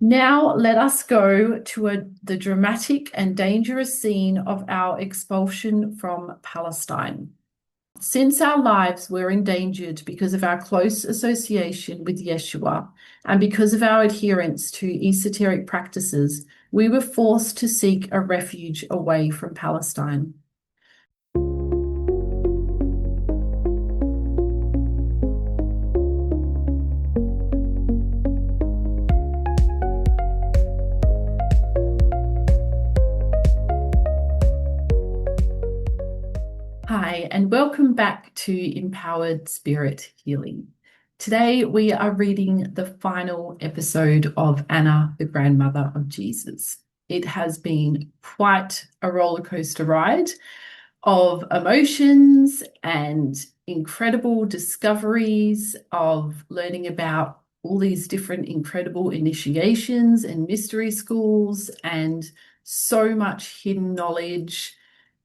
Now let us go to the dramatic and dangerous scene of our expulsion from Palestine. Since our lives were endangered because of our close association with Yeshua and because of our adherence to esoteric practices, we were forced to seek a refuge away from Palestine. Hi, and welcome back to Empowered Spirit Healing. Today we are reading the final episode of Anna, the grandmother of Jesus. It has been quite a roller coaster ride of emotions and incredible discoveries of learning about all these different incredible initiations and mystery schools and so much hidden knowledge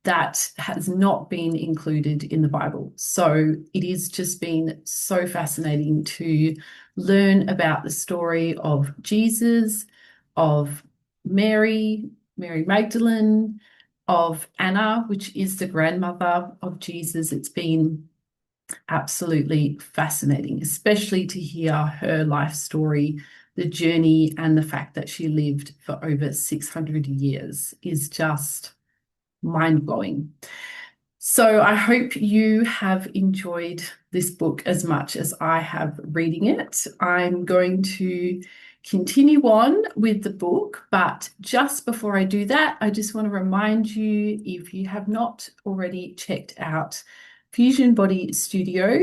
that has not been included in the Bible. So it has just been so fascinating to learn about the story of Jesus, of Mary Magdalene, of Anna, which is the grandmother of Jesus. It's been absolutely fascinating, especially to hear her life story. The journey and the fact that she lived for over 600 years is just mind-blowing. So I hope you have enjoyed this book as much as I have reading it. I'm going to continue on with the book, but just before I do that, I just want to remind you, if you have not already checked out Fusion Body Studio,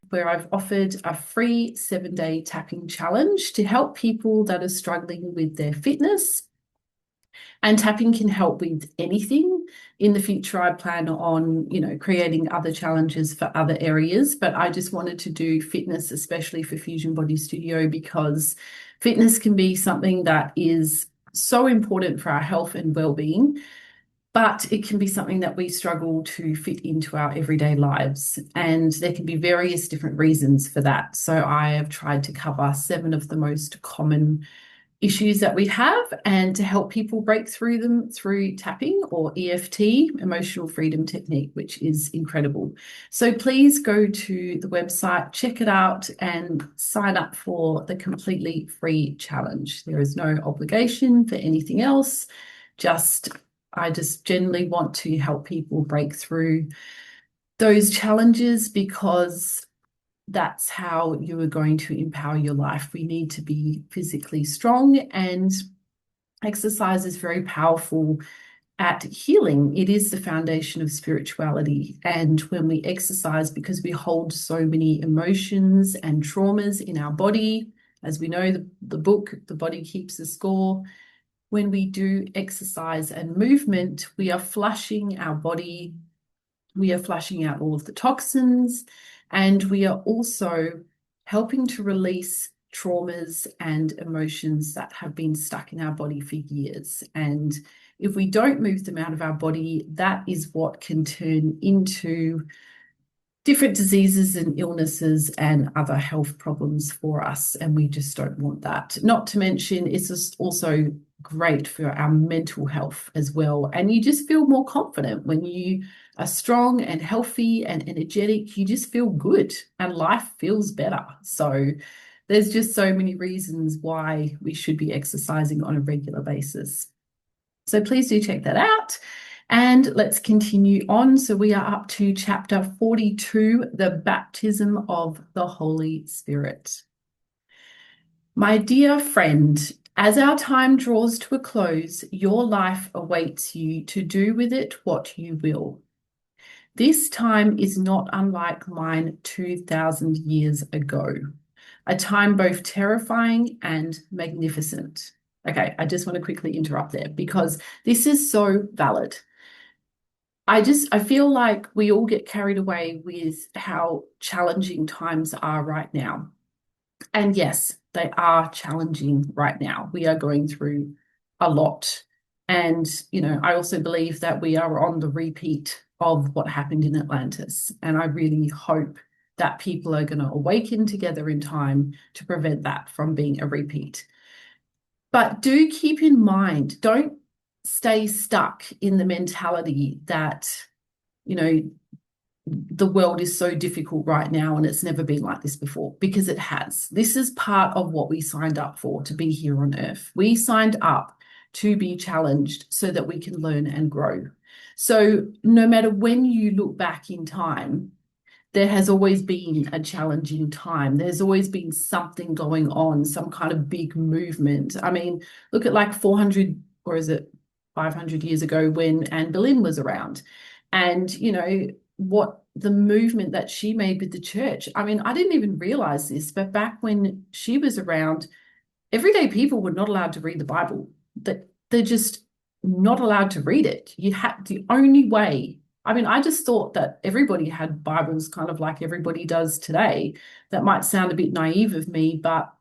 where I've offered a free 7-day tapping challenge to help people that are struggling with their fitness. And tapping can help with anything. In the future, I plan on, creating other challenges for other areas, but I just wanted to do fitness, especially for Fusion Body Studio, because fitness can be something that is so important for our health and well-being, but it can be something that we struggle to fit into our everyday lives. And there can be various different reasons for that. So I have tried to cover 7 of the most common issues that we have and to help people break through them through tapping or EFT, emotional freedom technique, which is incredible. So please go to the website, check it out, and sign up for the completely free challenge. There is no obligation for anything else. I just generally want to help people break through those challenges, because that's how you are going to empower your life. We need to be physically strong, and exercise is very powerful at healing. It is the foundation of spirituality. And when we exercise, because we hold so many emotions and traumas in our body, as we know, the book, The Body Keeps the Score, when we do exercise and movement, we are flushing our body, we are flushing out all of the toxins, and we are also helping to release traumas and emotions that have been stuck in our body for years. And if we don't move them out of our body, that is what can turn into different diseases and illnesses and other health problems for us. And we just don't want that. Not to mention, it's just also great for our mental health as well. And you just feel more confident when you are strong and healthy and energetic. You just feel good and life feels better. So there's just so many reasons why we should be exercising on a regular basis. So please do check that out. And let's continue on. So we are up to chapter 42, the baptism of the Holy Spirit. My dear friend, as our time draws to a close, your life awaits you to do with it what you will. This time is not unlike mine 2,000 years ago, a time both terrifying and magnificent. Okay, I just want to quickly interrupt there because this is so valid. I feel like we all get carried away with how challenging times are right now. And yes, they are challenging right now. We are going through a lot. And, I also believe that we are on the repeat of what happened in Atlantis. And I really hope that people are going to awaken together in time to prevent that from being a repeat. But do keep in mind, don't stay stuck in the mentality that, you know, the world is so difficult right now and it's never been like this before, because it has. This is part of what we signed up for, to be here on earth. We signed up to be challenged so that we can learn and grow. So no matter when you look back in time, there has always been a challenging time. There's always been something going on, some kind of big movement. I mean, look at like 400, or is it 500 years ago when Anne Boleyn was around. And, you know, what the movement that she made with the church. I mean, I didn't even realize this, but back when she was around, everyday people were not allowed to read the Bible. That they're just not allowed to read it. You had the only way. I mean, I just thought that everybody had Bibles kind of like everybody does today. That might sound a bit naive of me, but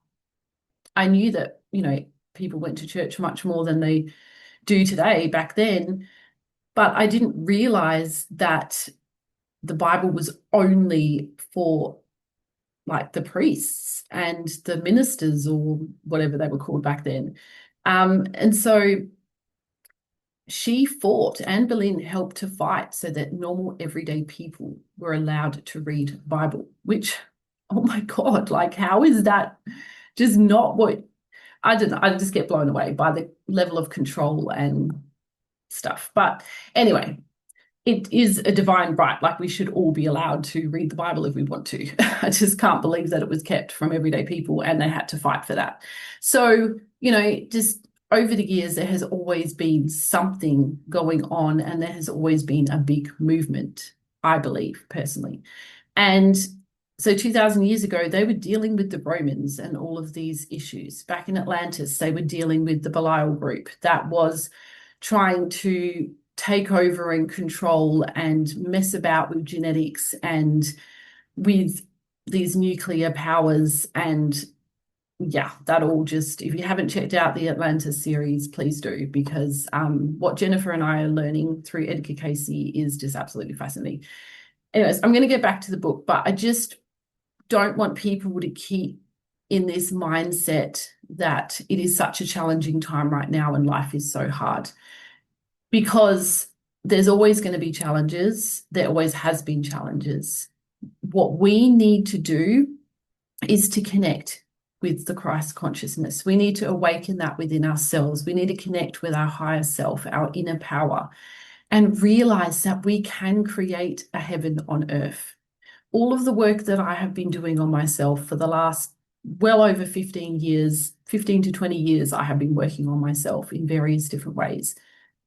I knew that, you know, people went to church much more than they do today back then. But I didn't realize that the Bible was only for like the priests and the ministers or whatever they were called back then. And so she fought, Anne Boleyn helped to fight so that normal everyday people were allowed to read the Bible, which, oh my God, like how is that just not what, I don't know, I just get blown away by the level of control and stuff. But anyway, it is a divine right. Like we should all be allowed to read the Bible if we want to. I just can't believe that it was kept from everyday people and they had to fight for that. So, you know, just over the years, there has always been something going on and there has always been a big movement, I believe personally. And so 2000 years ago, they were dealing with the Romans and all of these issues. Back in Atlantis, they were dealing with the Belial group that was trying to take over and control and mess about with genetics and with these nuclear powers. And yeah, that all just, if you haven't checked out the Atlantis series, please do, because what Jennifer and I are learning through Edgar Casey is just absolutely fascinating. Anyways, I'm going to get back to the book, but I just don't want people to keep in this mindset that it is such a challenging time right now and life is so hard, because there's always going to be challenges. There always has been challenges. What we need to do is to connect with the Christ consciousness. We need to awaken that within ourselves. We need to connect with our higher self, our inner power, and realize that we can create a heaven on earth. All of the work that I have been doing on myself for the last well over 15 years, 15 to 20 years, I have been working on myself in various different ways.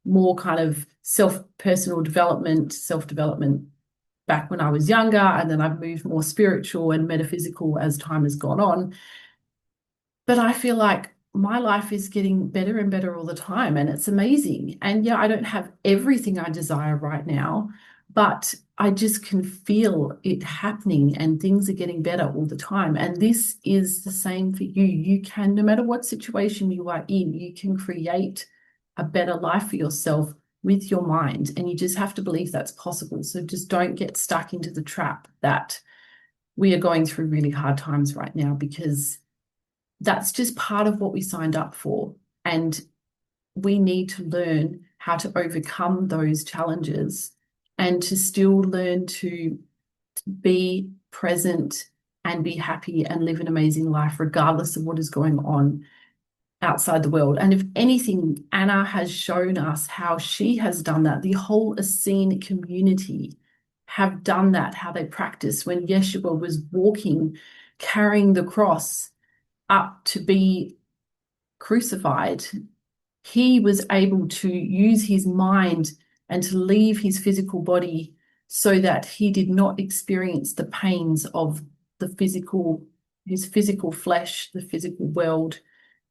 More kind of personal development, self-development back when I was younger, and then I've moved more spiritual and metaphysical as time has gone on. But I feel like my life is getting better and better all the time, and it's amazing. And yeah, I don't have everything I desire right now, but I just can feel it happening and things are getting better all the time. And this is the same for you. You can, no matter what situation you are in, you can create a better life for yourself with your mind. And you just have to believe that's possible. So just don't get stuck into the trap that we are going through really hard times right now, because that's just part of what we signed up for. And we need to learn how to overcome those challenges and to still learn to be present and be happy and live an amazing life, regardless of what is going on outside the world. And if anything, Anna has shown us how she has done that. The whole Essene community have done that, how they practice. When Yeshua was walking, carrying the cross up to be crucified, he was able to use his mind and to leave his physical body so that he did not experience the pains of his physical flesh, the physical world,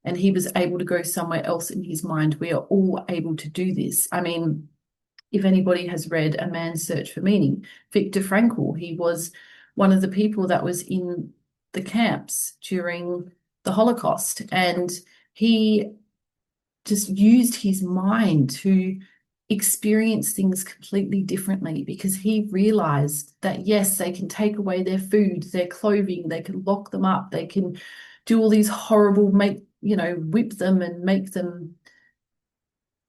and he was able to go somewhere else in his mind. We are all able to do this. I mean, if anybody has read A Man's Search for Meaning, Viktor Frankl, he was one of the people that was in the camps during the Holocaust, and he just used his mind to experience things completely differently, because he realized that, yes, they can take away their food, their clothing, they can lock them up, they can do all these horrible, make whip them and make them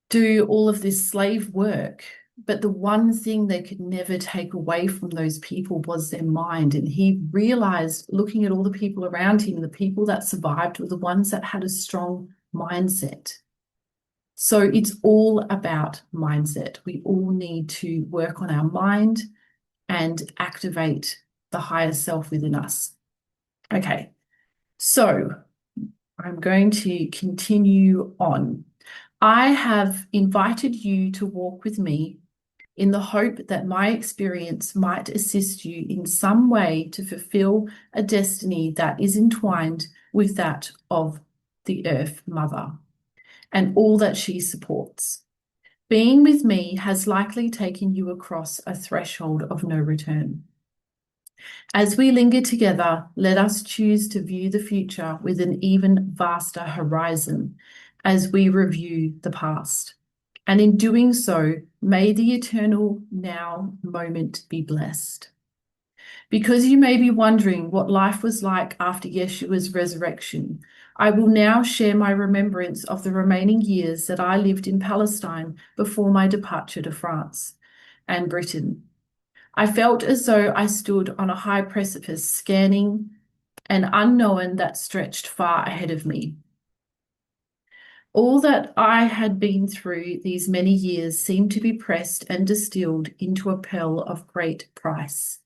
do all of this slave work. But the one thing they could never take away from those people was their mind. And he realized, looking at all the people around him, the people that survived were the ones that had a strong mindset. So it's all about mindset. We all need to work on our mind and activate the higher self within us. Okay, so I'm going to continue on. I have invited you to walk with me in the hope that my experience might assist you in some way to fulfill a destiny that is entwined with that of the Earth Mother and all that she supports. Being with me has likely taken you across a threshold of no return. As we linger together, let us choose to view the future with an even vaster horizon as we review the past. And in doing so, may the eternal now moment be blessed. Because you may be wondering what life was like after Yeshua's resurrection, I will now share my remembrance of the remaining years that I lived in Palestine before my departure to France and Britain. I felt as though I stood on a high precipice, scanning an unknown that stretched far ahead of me. All that I had been through these many years seemed to be pressed and distilled into a pearl of great price.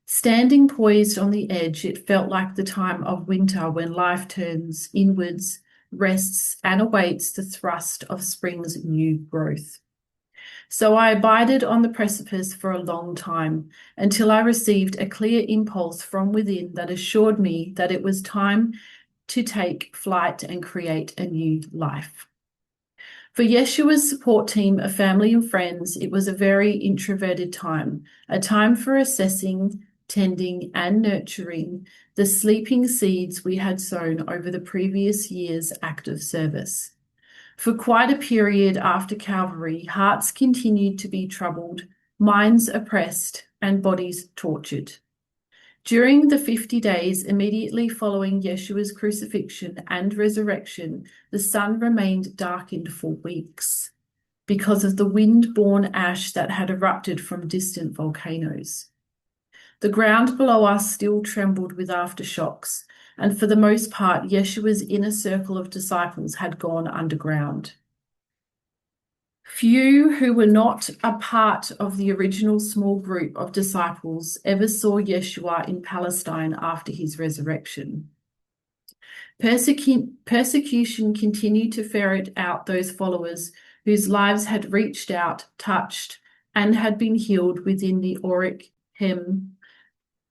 Standing poised on the edge, it felt like the time of winter when life turns inwards, rests, and awaits the thrust of spring's new growth. So I abided on the precipice for a long time, until I received a clear impulse from within that assured me that it was time to take flight and create a new life. For Yeshua's support team of family and friends, it was a very introverted time, a time for assessing, tending, and nurturing the sleeping seeds we had sown over the previous year's active service. For quite a period after Calvary, hearts continued to be troubled, minds oppressed, and bodies tortured. During the 50 days immediately following Yeshua's crucifixion and resurrection, the sun remained darkened for weeks because of the wind-borne ash that had erupted from distant volcanoes. The ground below us still trembled with aftershocks, and for the most part, Yeshua's inner circle of disciples had gone underground. Few who were not a part of the original small group of disciples ever saw Yeshua in Palestine after his resurrection. Persecution continued to ferret out those followers whose lives had reached out, touched, and had been healed within the auric hem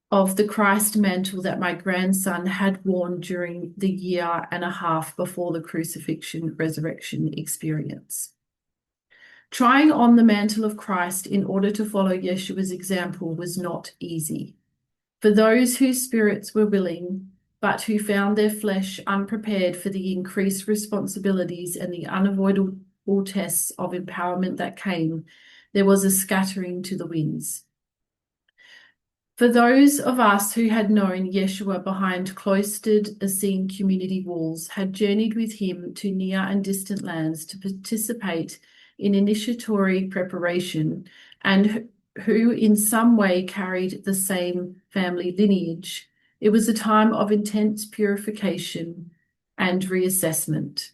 of the Christ mantle that my grandson had worn during the year and a half before the crucifixion resurrection experience. Trying on the mantle of Christ in order to follow Yeshua's example was not easy. For those whose spirits were willing, but who found their flesh unprepared for the increased responsibilities and the unavoidable tests of empowerment that came, there was a scattering to the winds. For those of us who had known Yeshua behind cloistered Essene community walls, had journeyed with him to near and distant lands to participate in initiatory preparation, and who in some way carried the same family lineage, it was a time of intense purification and reassessment.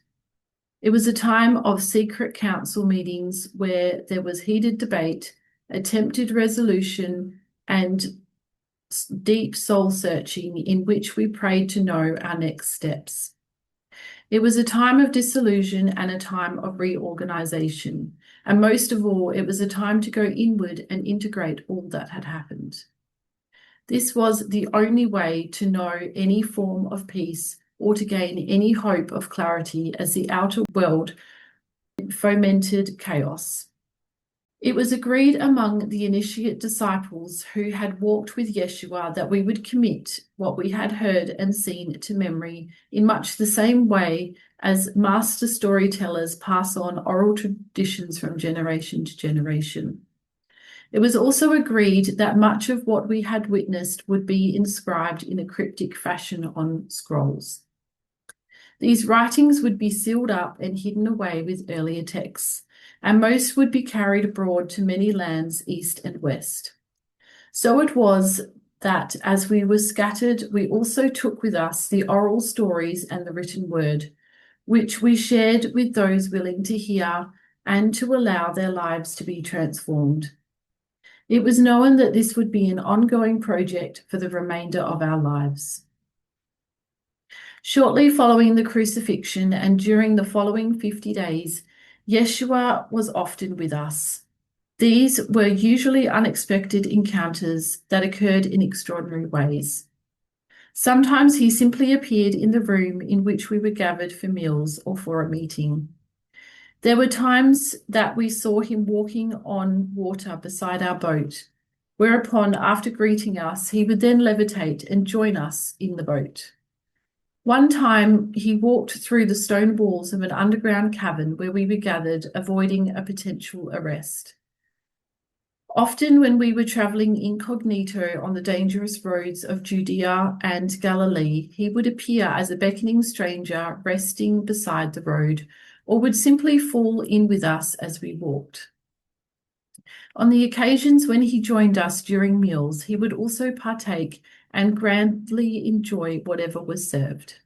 It was a time of secret council meetings where there was heated debate, attempted resolution, and deep soul searching in which we prayed to know our next steps. It was a time of disillusion and a time of reorganization. And most of all, it was a time to go inward and integrate all that had happened. This was the only way to know any form of peace or to gain any hope of clarity as the outer world fomented chaos. It was agreed among the initiate disciples who had walked with Yeshua that we would commit what we had heard and seen to memory in much the same way as master storytellers pass on oral traditions from generation to generation. It was also agreed that much of what we had witnessed would be inscribed in a cryptic fashion on scrolls. These writings would be sealed up and hidden away with earlier texts, and most would be carried abroad to many lands east and west. So it was that as we were scattered, we also took with us the oral stories and the written word, which we shared with those willing to hear and to allow their lives to be transformed. It was known that this would be an ongoing project for the remainder of our lives. Shortly following the crucifixion and during the following 50 days, Yeshua was often with us. These were usually unexpected encounters that occurred in extraordinary ways. Sometimes he simply appeared in the room in which we were gathered for meals or for a meeting. There were times that we saw him walking on water beside our boat, whereupon, after greeting us, he would then levitate and join us in the boat. One time he walked through the stone walls of an underground cavern where we were gathered, avoiding a potential arrest. Often when we were traveling incognito on the dangerous roads of Judea and Galilee, he would appear as a beckoning stranger resting beside the road, or would simply fall in with us as we walked. On the occasions when he joined us during meals, he would also partake and grandly enjoy whatever was served.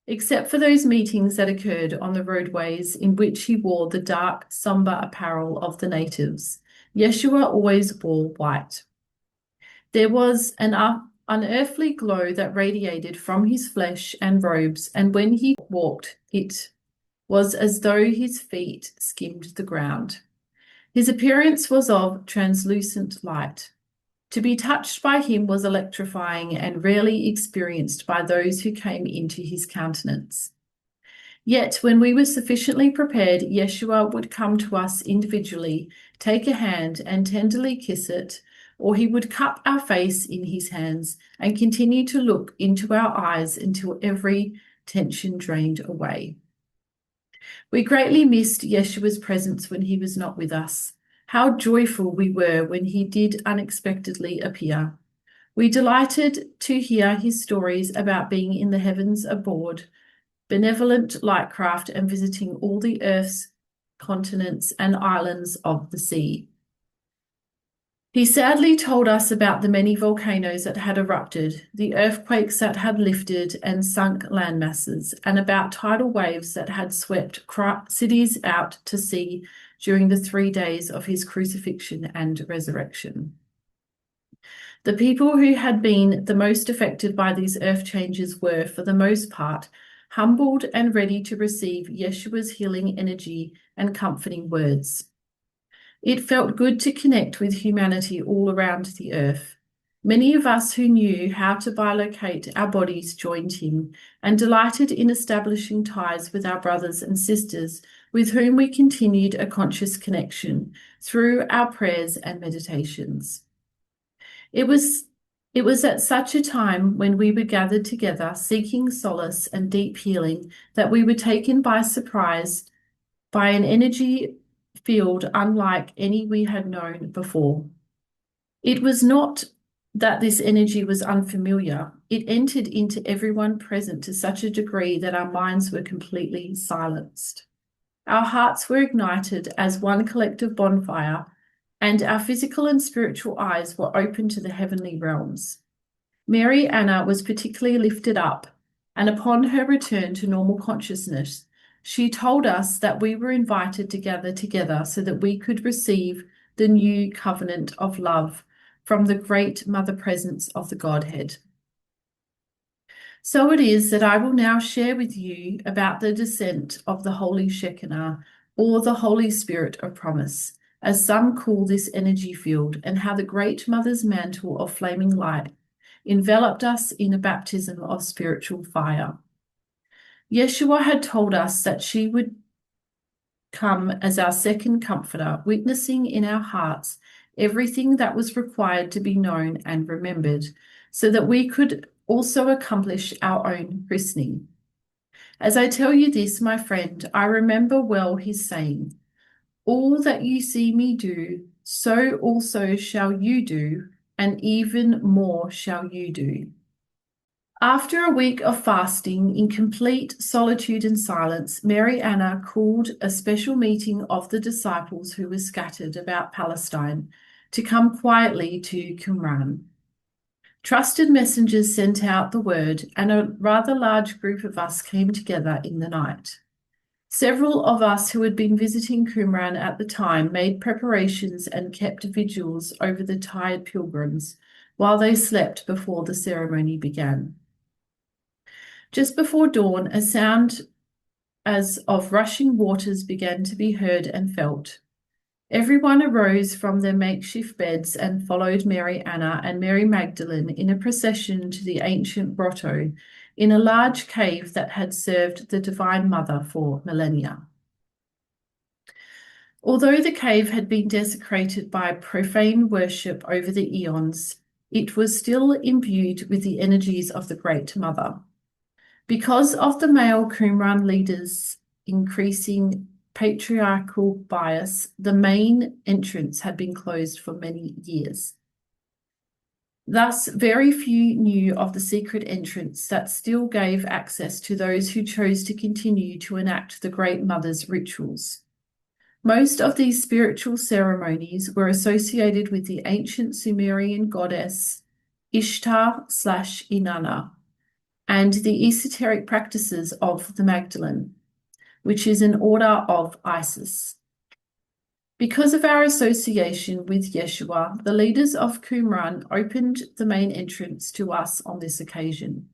Except for those meetings that occurred on the roadways in which he wore the dark, somber apparel of the natives, Yeshua always wore white. There was an unearthly glow that radiated from his flesh and robes, and when he walked, it was as though his feet skimmed the ground. His appearance was of translucent light. To be touched by him was electrifying and rarely experienced by those who came into his countenance. Yet when we were sufficiently prepared, Yeshua would come to us individually, take a hand and tenderly kiss it, or he would cup our face in his hands and continue to look into our eyes until every tension drained away. We greatly missed Yeshua's presence when he was not with us. How joyful we were when he did unexpectedly appear. We delighted to hear his stories about being in the heavens aboard benevolent lightcraft and visiting all the earth's continents and islands of the sea. He sadly told us about the many volcanoes that had erupted, the earthquakes that had lifted and sunk landmasses, and about tidal waves that had swept cities out to sea during the 3 days of his crucifixion and resurrection. The people who had been the most affected by these earth changes were, for the most part, humbled and ready to receive Yeshua's healing energy and comforting words. It felt good to connect with humanity all around the earth. Many of us who knew how to bilocate our bodies joined him and delighted in establishing ties with our brothers and sisters with whom we continued a conscious connection through our prayers and meditations. It was at such a time when we were gathered together seeking solace and deep healing that we were taken by surprise by an energy field unlike any we had known before. It was not that this energy was unfamiliar. It entered into everyone present to such a degree that our minds were completely silenced. Our hearts were ignited as one collective bonfire, and our physical and spiritual eyes were open to the heavenly realms. Mary Anna was particularly lifted up, and upon her return to normal consciousness, she told us that we were invited to gather together so that we could receive the new covenant of love from the great mother presence of the Godhead. So it is that I will now share with you about the descent of the Holy Shekinah, or the Holy Spirit of promise, as some call this energy field, and how the great mother's mantle of flaming light enveloped us in a baptism of spiritual fire. Yeshua had told us that she would come as our second comforter, witnessing in our hearts everything that was required to be known and remembered, so that we could also accomplish our own christening. As I tell you this, my friend, I remember well his saying, "All that you see me do, so also shall you do, and even more shall you do." After a week of fasting in complete solitude and silence, Mary Anna called a special meeting of the disciples who were scattered about Palestine to come quietly to Qumran. Trusted messengers sent out the word, and a rather large group of us came together in the night. Several of us who had been visiting Qumran at the time made preparations and kept vigils over the tired pilgrims while they slept before the ceremony began. Just before dawn, a sound as of rushing waters began to be heard and felt. Everyone arose from their makeshift beds and followed Mary Anna and Mary Magdalene in a procession to the ancient grotto in a large cave that had served the Divine Mother for millennia. Although the cave had been desecrated by profane worship over the eons, it was still imbued with the energies of the Great Mother. Because of the male Qumran leaders' increasing patriarchal bias, the main entrance had been closed for many years. Thus, very few knew of the secret entrance that still gave access to those who chose to continue to enact the Great Mother's rituals. Most of these spiritual ceremonies were associated with the ancient Sumerian goddess Ishtar/Inanna and the esoteric practices of the Magdalene, which is an order of Isis. Because of our association with Yeshua, the leaders of Qumran opened the main entrance to us on this occasion.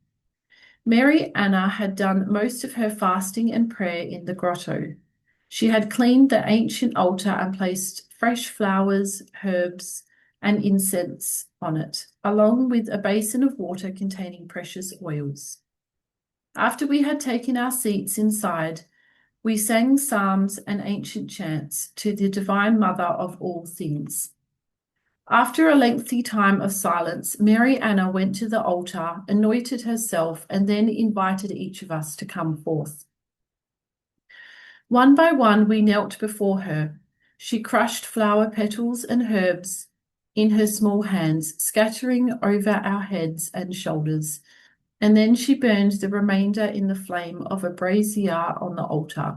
Mary Anna had done most of her fasting and prayer in the grotto. She had cleaned the ancient altar and placed fresh flowers, herbs, and incense on it, along with a basin of water containing precious oils. After we had taken our seats inside, we sang psalms and ancient chants to the Divine Mother of all things. After a lengthy time of silence, Mary Anna went to the altar, anointed herself, and then invited each of us to come forth. One by one, we knelt before her. She crushed flower petals and herbs in her small hands, scattering over our heads and shoulders, and then she burned the remainder in the flame of a brazier on the altar.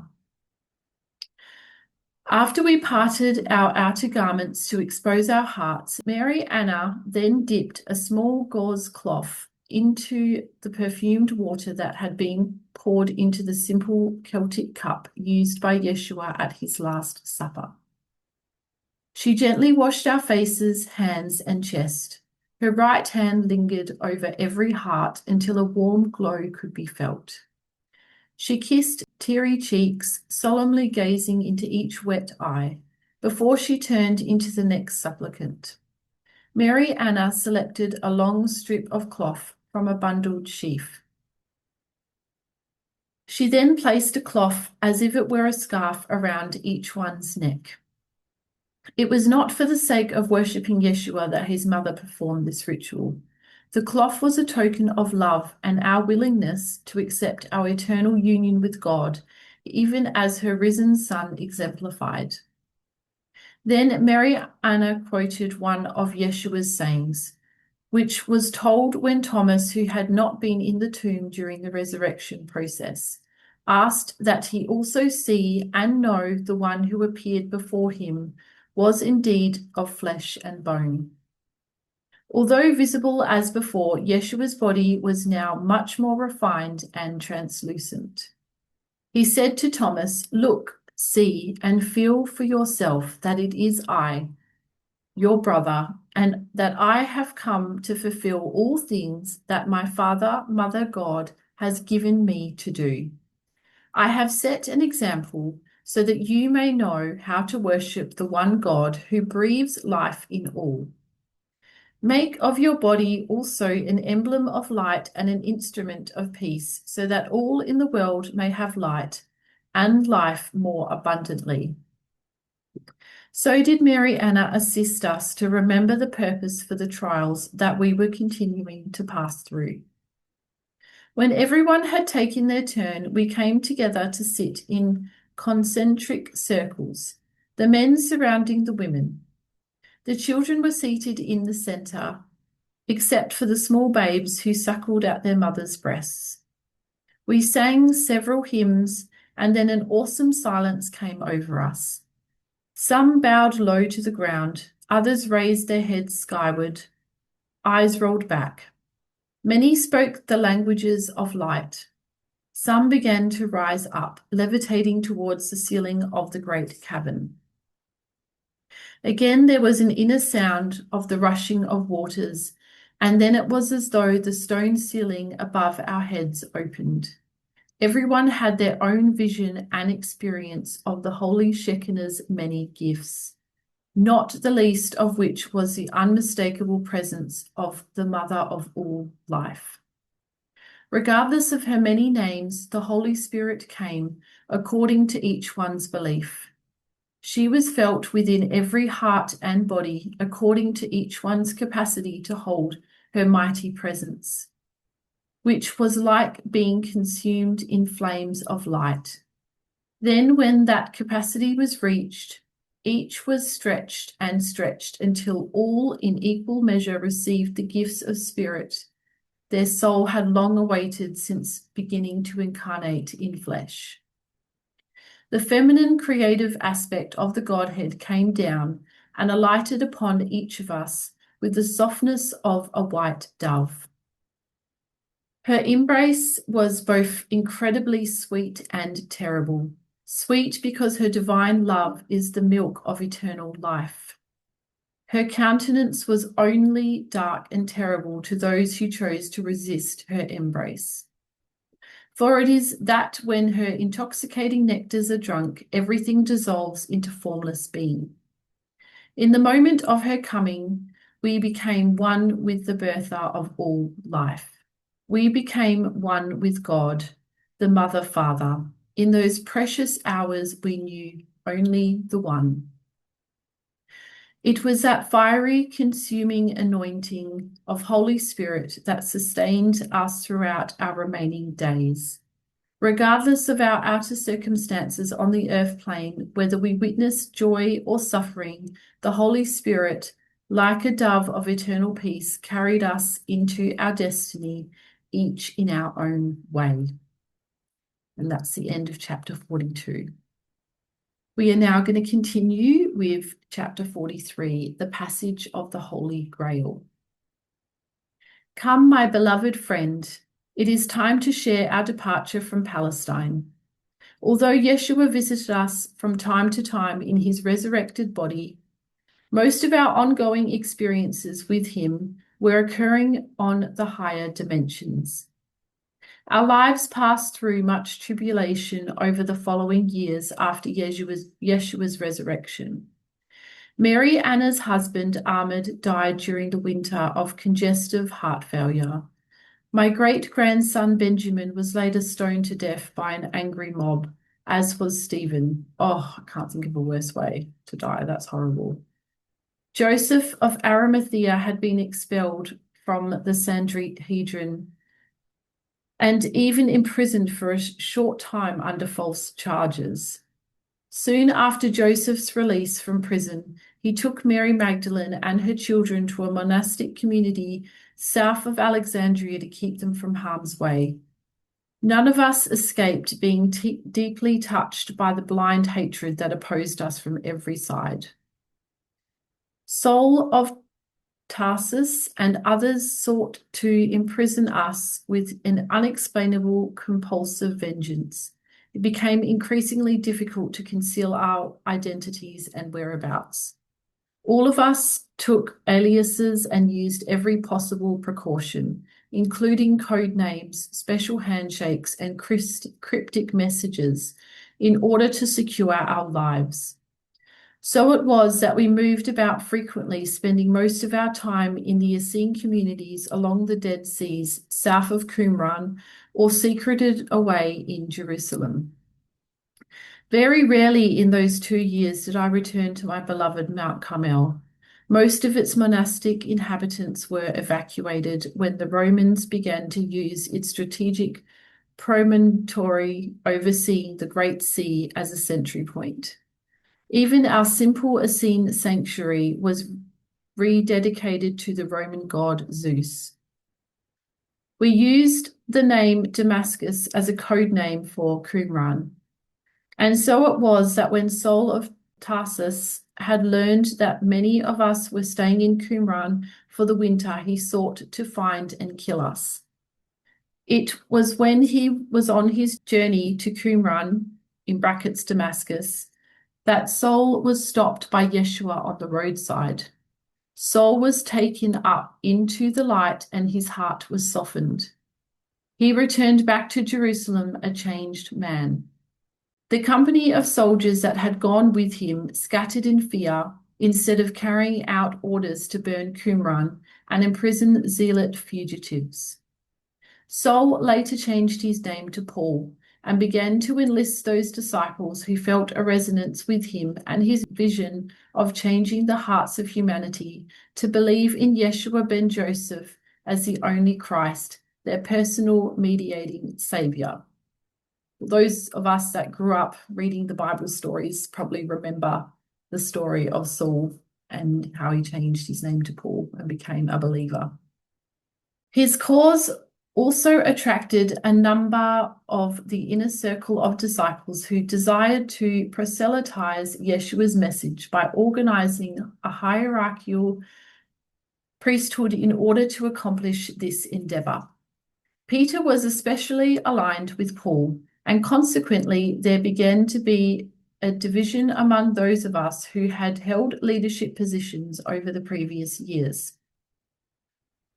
After we parted our outer garments to expose our hearts, Mary Anna then dipped a small gauze cloth into the perfumed water that had been poured into the simple Celtic cup used by Yeshua at his Last Supper. She gently washed our faces, hands, and chest. Her right hand lingered over every heart until a warm glow could be felt. She kissed teary cheeks, solemnly gazing into each wet eye, before she turned into the next supplicant. Mary Anna selected a long strip of cloth from a bundled sheaf. She then placed a cloth as if it were a scarf around each one's neck. It was not for the sake of worshipping Yeshua that his mother performed this ritual. The cloth was a token of love and our willingness to accept our eternal union with God, even as her risen Son exemplified. Then Mary Anna quoted one of Yeshua's sayings, which was told when Thomas, who had not been in the tomb during the resurrection process, asked that he also see and know the one who appeared before him was indeed of flesh and bone. Although visible as before, Yeshua's body was now much more refined and translucent. He said to Thomas, "Look, see, and feel for yourself that it is I, your brother, and that I have come to fulfill all things that my Father, Mother God, has given me to do. I have set an example so that you may know how to worship the one God who breathes life in all. Make of your body also an emblem of light and an instrument of peace, so that all in the world may have light and life more abundantly." So did Mary Anna assist us to remember the purpose for the trials that we were continuing to pass through. When everyone had taken their turn, we came together to sit in concentric circles, the men surrounding the women. The children were seated in the center, except for the small babes who suckled at their mothers' breasts. We sang several hymns, and then an awesome silence came over us. Some bowed low to the ground, others raised their heads skyward, eyes rolled back. Many spoke the languages of light. Some began to rise up, levitating towards the ceiling of the great cavern. Again there was an inner sound of the rushing of waters, and then it was as though the stone ceiling above our heads opened. Everyone had their own vision and experience of the Holy Shekinah's many gifts, not the least of which was the unmistakable presence of the Mother of all life. Regardless of her many names, the Holy Spirit came according to each one's belief. She was felt within every heart and body according to each one's capacity to hold her mighty presence, which was like being consumed in flames of light. Then, when that capacity was reached, each was stretched until all in equal measure received the gifts of spirit their soul had long awaited since beginning to incarnate in flesh. The feminine creative aspect of the Godhead came down and alighted upon each of us with the softness of a white dove. Her embrace was both incredibly sweet and terrible. Sweet because her divine love is the milk of eternal life. Her countenance was only dark and terrible to those who chose to resist her embrace. For it is that when her intoxicating nectars are drunk, everything dissolves into formless being. In the moment of her coming, we became one with the birther of all life. We became one with God, the Mother Father. In those precious hours, we knew only the one. It was that fiery, consuming anointing of Holy Spirit that sustained us throughout our remaining days. Regardless of our outer circumstances on the earth plane, whether we witnessed joy or suffering, the Holy Spirit, like a dove of eternal peace, carried us into our destiny, each in our own way. And that's the end of chapter 42. We are now going to continue with chapter 43, the passage of the Holy Grail. Come, my beloved friend, it is time to share our departure from Palestine. Although Yeshua visited us from time to time in his resurrected body, most of our ongoing experiences with him were occurring on the higher dimensions. Our lives passed through much tribulation over the following years after Yeshua's resurrection. Mary Anna's husband, Ahmed, died during the winter of congestive heart failure. My great-grandson, Benjamin, was later stoned to death by an angry mob, as was Stephen. Oh, I can't think of a worse way to die. That's horrible. Joseph of Arimathea had been expelled from the Sanhedrin and even imprisoned for a short time under false charges. Soon after Joseph's release from prison, he took Mary Magdalene and her children to a monastic community south of Alexandria to keep them from harm's way. None of us escaped being deeply touched by the blind hatred that opposed us from every side. Saul of Tarsus and others sought to imprison us with an unexplainable compulsive vengeance. It became increasingly difficult to conceal our identities and whereabouts. All of us took aliases and used every possible precaution, including code names, special handshakes, and cryptic messages in order to secure our lives. So it was that we moved about frequently, spending most of our time in the Essene communities along the Dead Seas, south of Qumran, or secreted away in Jerusalem. Very rarely in those 2 years did I return to my beloved Mount Carmel. Most of its monastic inhabitants were evacuated when the Romans began to use its strategic promontory overseeing the Great Sea as a sentry point. Even our simple Essene sanctuary was rededicated to the Roman god Zeus. We used the name Damascus as a code name for Qumran. And so it was that when Saul of Tarsus had learned that many of us were staying in Qumran for the winter, he sought to find and kill us. It was when he was on his journey to Qumran, in brackets Damascus, that Saul was stopped by Yeshua on the roadside. Saul was taken up into the light and his heart was softened. He returned back to Jerusalem a changed man. The company of soldiers that had gone with him scattered in fear instead of carrying out orders to burn Qumran and imprison zealot fugitives. Saul later changed his name to Paul and began to enlist those disciples who felt a resonance with him and his vision of changing the hearts of humanity to believe in Yeshua ben Joseph as the only Christ, their personal mediating Savior. Those of us that grew up reading the Bible stories probably remember the story of Saul and how he changed his name to Paul and became a believer. His cause also attracted a number of the inner circle of disciples who desired to proselytize Yeshua's message by organizing a hierarchical priesthood in order to accomplish this endeavor. Peter was especially aligned with Paul, and consequently there began to be a division among those of us who had held leadership positions over the previous years.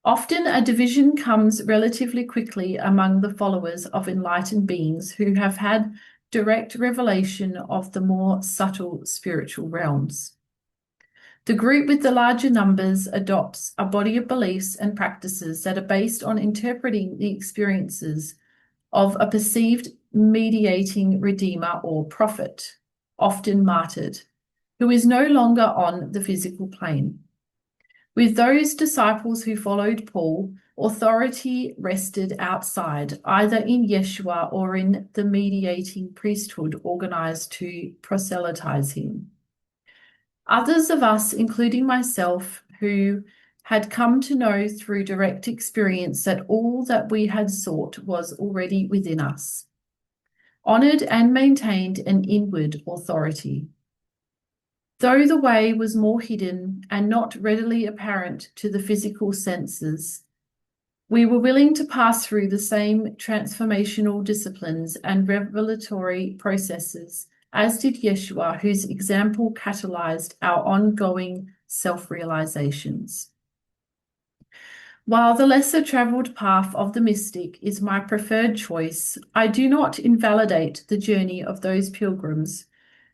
Often a division comes relatively quickly among the followers of enlightened beings who have had direct revelation of the more subtle spiritual realms. The group with the larger numbers adopts a body of beliefs and practices that are based on interpreting the experiences of a perceived mediating redeemer or prophet, often martyred, who is no longer on the physical plane. With those disciples who followed Paul, authority rested outside, either in Yeshua or in the mediating priesthood organized to proselytize him. Others of us, including myself, who had come to know through direct experience that all that we had sought was already within us, honored and maintained an inward authority. Though the way was more hidden and not readily apparent to the physical senses, we were willing to pass through the same transformational disciplines and revelatory processes as did Yeshua, whose example catalyzed our ongoing self-realizations. While the lesser traveled path of the mystic is my preferred choice, I do not invalidate the journey of those pilgrims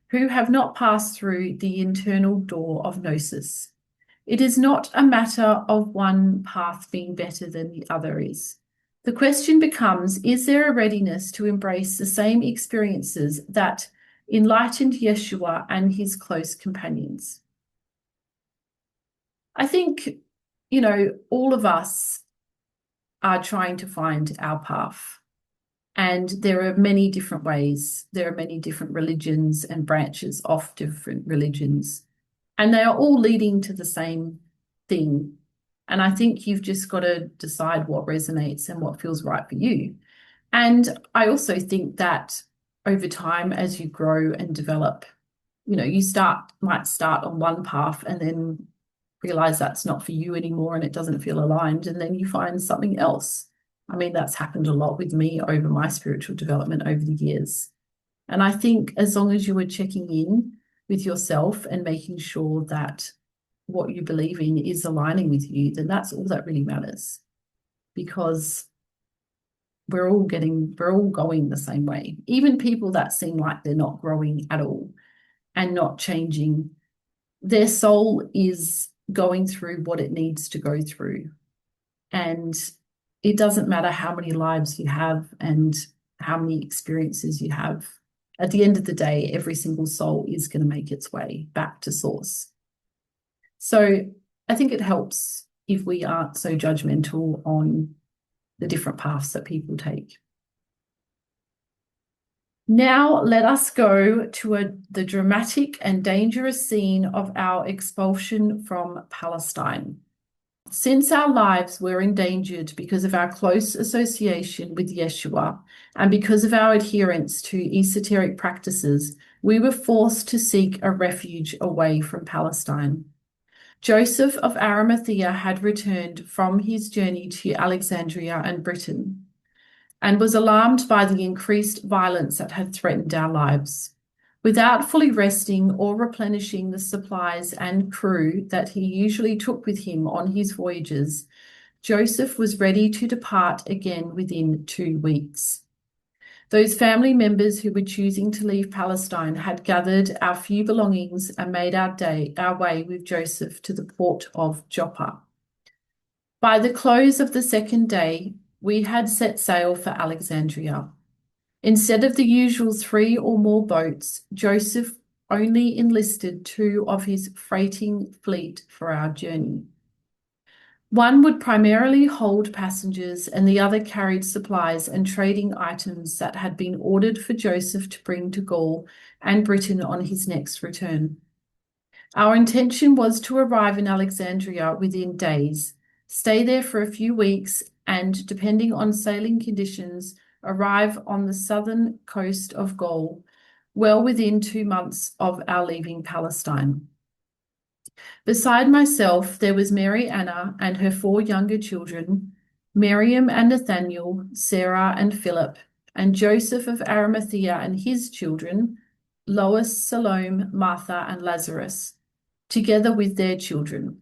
who have not passed through the internal door of gnosis. It is not a matter of one path being better than the other is. The question becomes, is there a readiness to embrace the same experiences that enlightened Yeshua and his close companions? I think, all of us are trying to find our path. And there are many different ways. There are many different religions and branches of different religions. And they are all leading to the same thing. And I think you've just got to decide what resonates and what feels right for you. And I also think that over time, as you grow and develop, you might start on one path and then realize that's not for you anymore and it doesn't feel aligned. And then you find something else. I mean, that's happened a lot with me over my spiritual development over the years. And I think as long as you are checking in with yourself and making sure that what you believe in is aligning with you, then that's all that really matters. Because we're all going the same way. Even people that seem like they're not growing at all and not changing, their soul is going through what it needs to go through. And it doesn't matter how many lives you have and how many experiences you have. At the end of the day, every single soul is going to make its way back to source. So I think it helps if we aren't so judgmental on the different paths that people take. Now let us go to the dramatic and dangerous scene of our expulsion from Palestine. Since our lives were endangered because of our close association with Yeshua and because of our adherence to esoteric practices, we were forced to seek a refuge away from Palestine. Joseph of Arimathea had returned from his journey to Alexandria and Britain and was alarmed by the increased violence that had threatened our lives. Without fully resting or replenishing the supplies and crew that he usually took with him on his voyages, Joseph was ready to depart again within 2 weeks. Those family members who were choosing to leave Palestine had gathered our few belongings and made our way with Joseph to the port of Joppa. By the close of the second day, we had set sail for Alexandria. Instead of the usual 3 or more boats, Joseph only enlisted 2 of his freighting fleet for our journey. One would primarily hold passengers, and the other carried supplies and trading items that had been ordered for Joseph to bring to Gaul and Britain on his next return. Our intention was to arrive in Alexandria within days, stay there for a few weeks, and, depending on sailing conditions, arrive on the southern coast of Gaul, well within 2 months of our leaving Palestine. Beside myself, there was Mary Anna and her 4 younger children, Miriam and Nathaniel, Sarah and Philip, and Joseph of Arimathea and his children, Lois, Salome, Martha, and Lazarus, together with their children.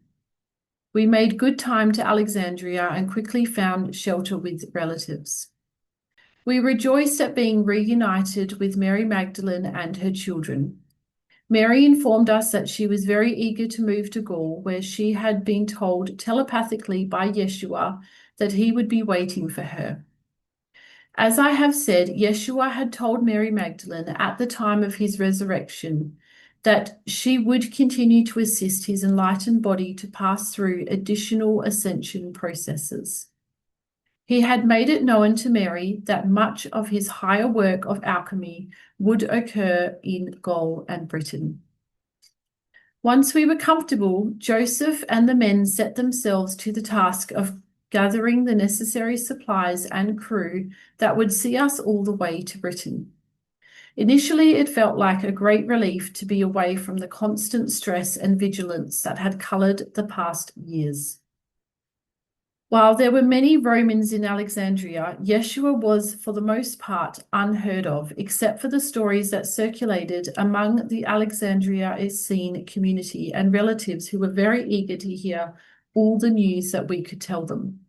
We made good time to Alexandria and quickly found shelter with relatives. We rejoiced at being reunited with Mary Magdalene and her children. Mary informed us that she was very eager to move to Gaul, where she had been told telepathically by Yeshua that he would be waiting for her. As I have said, Yeshua had told Mary Magdalene at the time of his resurrection that she would continue to assist his enlightened body to pass through additional ascension processes. He had made it known to Mary that much of his higher work of alchemy would occur in Gaul and Britain. Once we were comfortable, Joseph and the men set themselves to the task of gathering the necessary supplies and crew that would see us all the way to Britain. Initially, it felt like a great relief to be away from the constant stress and vigilance that had colored the past years. While there were many Romans in Alexandria, Yeshua was, for the most part, unheard of, except for the stories that circulated among the Alexandria Essene community and relatives who were very eager to hear all the news that we could tell them.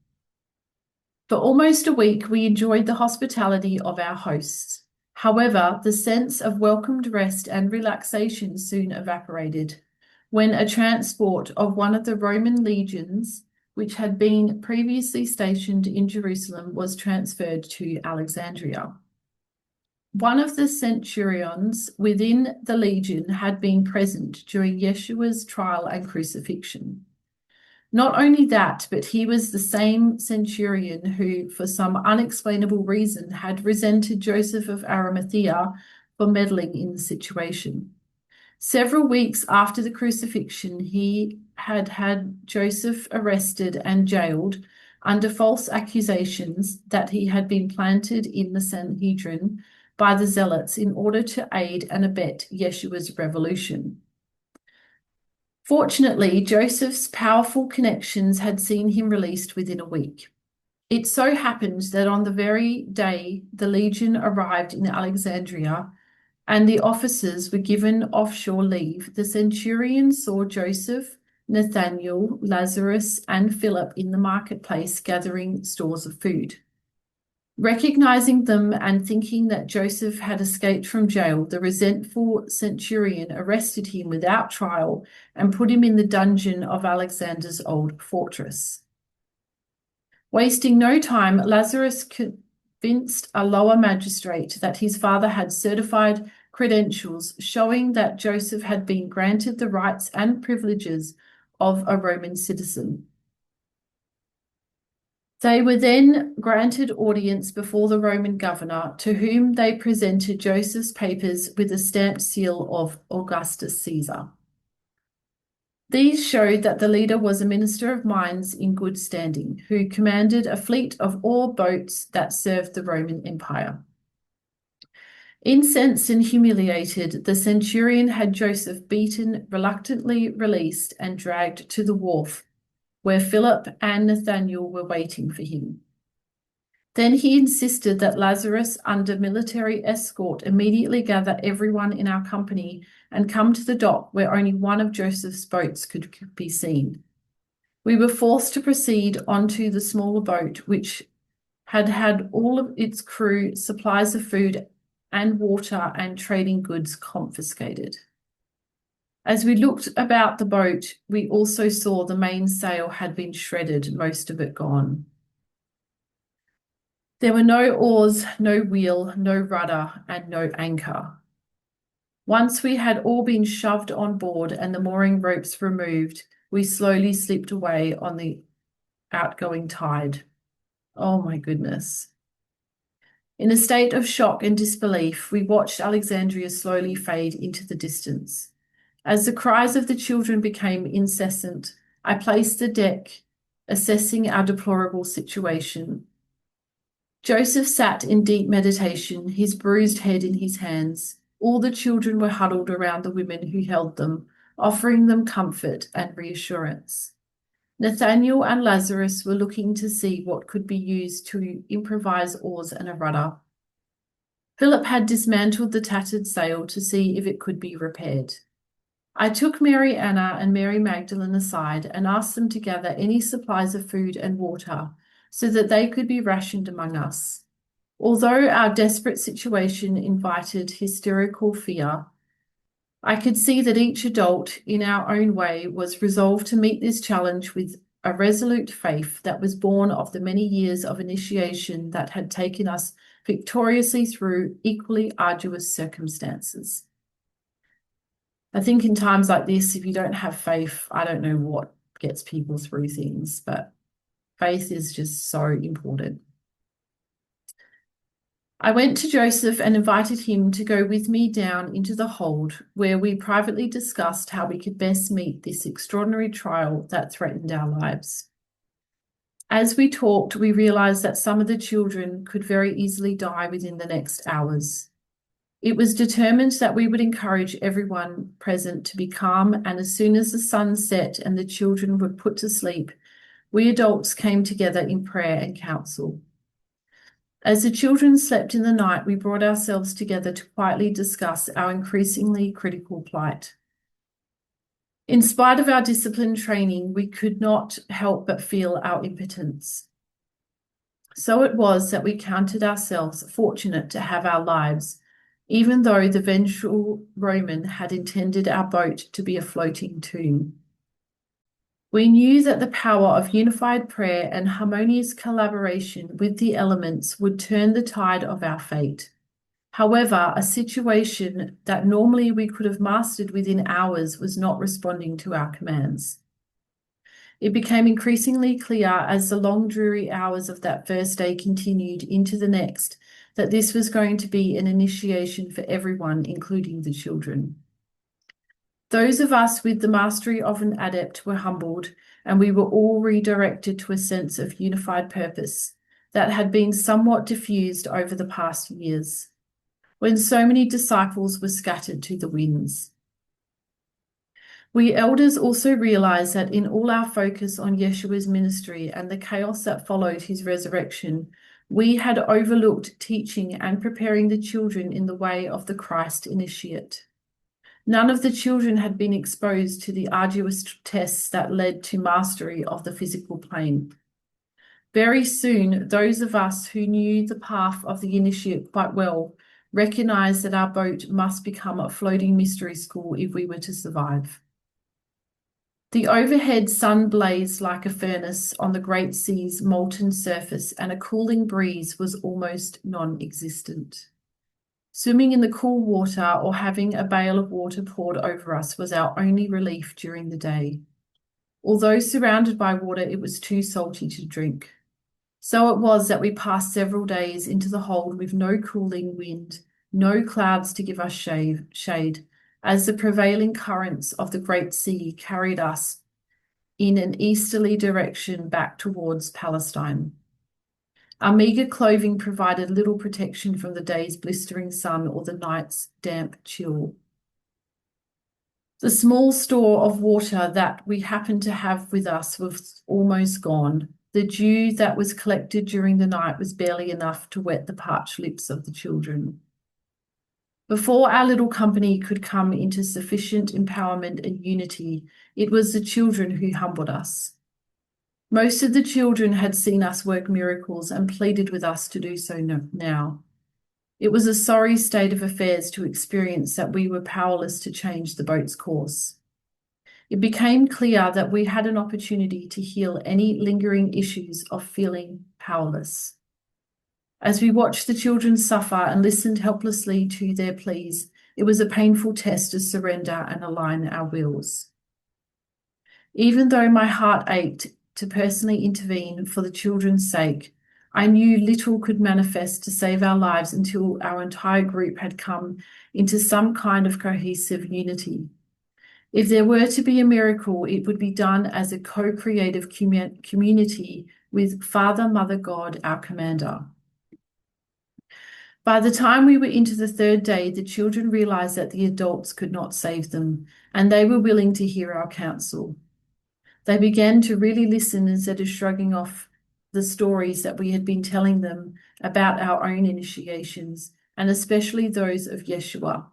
For almost a week, we enjoyed the hospitality of our hosts. However, the sense of welcomed rest and relaxation soon evaporated when a transport of one of the Roman legions, which had been previously stationed in Jerusalem, was transferred to Alexandria. One of the centurions within the legion had been present during Yeshua's trial and crucifixion. Not only that, but he was the same centurion who, for some unexplainable reason, had resented Joseph of Arimathea for meddling in the situation. Several weeks after the crucifixion, he had had Joseph arrested and jailed under false accusations that he had been planted in the Sanhedrin by the Zealots in order to aid and abet Yeshua's revolution. Fortunately, Joseph's powerful connections had seen him released within a week. It so happened that on the very day the legion arrived in Alexandria and the officers were given offshore leave, the centurion saw Joseph, Nathaniel, Lazarus, and Philip in the marketplace gathering stores of food. Recognizing them and thinking that Joseph had escaped from jail, the resentful centurion arrested him without trial and put him in the dungeon of Alexander's old fortress. Wasting no time, Lazarus convinced a lower magistrate that his father had certified credentials showing that Joseph had been granted the rights and privileges of a Roman citizen. They were then granted audience before the Roman governor, to whom they presented Joseph's papers with a stamped seal of Augustus Caesar. These showed that the leader was a minister of mines in good standing, who commanded a fleet of ore boats that served the Roman Empire. Incensed and humiliated, the centurion had Joseph beaten, reluctantly released, and dragged to the wharf, where Philip and Nathanael were waiting for him. Then he insisted that Lazarus, under military escort, immediately gather everyone in our company and come to the dock where only one of Joseph's boats could be seen. We were forced to proceed onto the smaller boat, which had all of its crew, supplies of food and water, and trading goods confiscated. As we looked about the boat, we also saw the mainsail had been shredded, most of it gone. There were no oars, no wheel, no rudder, and no anchor. Once we had all been shoved on board and the mooring ropes removed, we slowly slipped away on the outgoing tide. Oh my goodness. In a state of shock and disbelief, we watched Alexandria slowly fade into the distance. As the cries of the children became incessant, I paced the deck, assessing our deplorable situation. Joseph sat in deep meditation, his bruised head in his hands. All the children were huddled around the women who held them, offering them comfort and reassurance. Nathanael and Lazarus were looking to see what could be used to improvise oars and a rudder. Philip had dismantled the tattered sail to see if it could be repaired. I took Mary Anna and Mary Magdalene aside and asked them to gather any supplies of food and water so that they could be rationed among us. Although our desperate situation invited hysterical fear, I could see that each adult, in our own way, was resolved to meet this challenge with a resolute faith that was born of the many years of initiation that had taken us victoriously through equally arduous circumstances. I think in times like this, if you don't have faith, I don't know what gets people through things, but faith is just so important. I went to Joseph and invited him to go with me down into the hold, where we privately discussed how we could best meet this extraordinary trial that threatened our lives. As we talked, we realized that some of the children could very easily die within the next hours. It was determined that we would encourage everyone present to be calm, and as soon as the sun set and the children were put to sleep, we adults came together in prayer and counsel. As the children slept in the night, we brought ourselves together to quietly discuss our increasingly critical plight. In spite of our disciplined training, we could not help but feel our impotence. So it was that we counted ourselves fortunate to have our lives, even though the vengeful Roman had intended our boat to be a floating tomb. We knew that the power of unified prayer and harmonious collaboration with the elements would turn the tide of our fate. However, a situation that normally we could have mastered within hours was not responding to our commands. It became increasingly clear as the long, dreary hours of that first day continued into the next that this was going to be an initiation for everyone, including the children. Those of us with the mastery of an adept were humbled, and we were all redirected to a sense of unified purpose that had been somewhat diffused over the past years, when so many disciples were scattered to the winds. We elders also realized that in all our focus on Yeshua's ministry and the chaos that followed his resurrection, we had overlooked teaching and preparing the children in the way of the Christ initiate. None of the children had been exposed to the arduous tests that led to mastery of the physical plane. Very soon, those of us who knew the path of the initiate quite well recognized that our boat must become a floating mystery school if we were to survive. The overhead sun blazed like a furnace on the great sea's molten surface, and a cooling breeze was almost non-existent. Swimming in the cool water or having a bale of water poured over us was our only relief during the day. Although surrounded by water, it was too salty to drink. So it was that we passed several days into the hold with no cooling wind, no clouds to give us shade, as the prevailing currents of the great sea carried us in an easterly direction back towards Palestine. Our meagre clothing provided little protection from the day's blistering sun or the night's damp chill. The small store of water that we happened to have with us was almost gone. The dew that was collected during the night was barely enough to wet the parched lips of the children. Before our little company could come into sufficient empowerment and unity, it was the children who humbled us. Most of the children had seen us work miracles and pleaded with us to do so now. It was a sorry state of affairs to experience that we were powerless to change the boat's course. It became clear that we had an opportunity to heal any lingering issues of feeling powerless. As we watched the children suffer and listened helplessly to their pleas, it was a painful test to surrender and align our wills. Even though my heart ached to personally intervene for the children's sake, I knew little could manifest to save our lives until our entire group had come into some kind of cohesive unity. If there were to be a miracle, it would be done as a co-creative community with Father, Mother, God, our commander. By the time we were into the third day, the children realized that the adults could not save them, and they were willing to hear our counsel. They began to really listen instead of shrugging off the stories that we had been telling them about our own initiations, and especially those of Yeshua.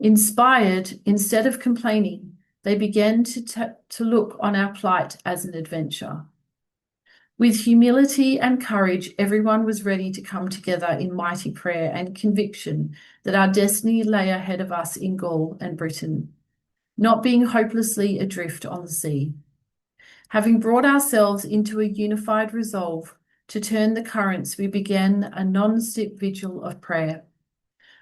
Inspired, instead of complaining, they began to look on our plight as an adventure. With humility and courage, everyone was ready to come together in mighty prayer and conviction that our destiny lay ahead of us in Gaul and Britain, not being hopelessly adrift on the sea. Having brought ourselves into a unified resolve to turn the currents, we began a non-stop vigil of prayer.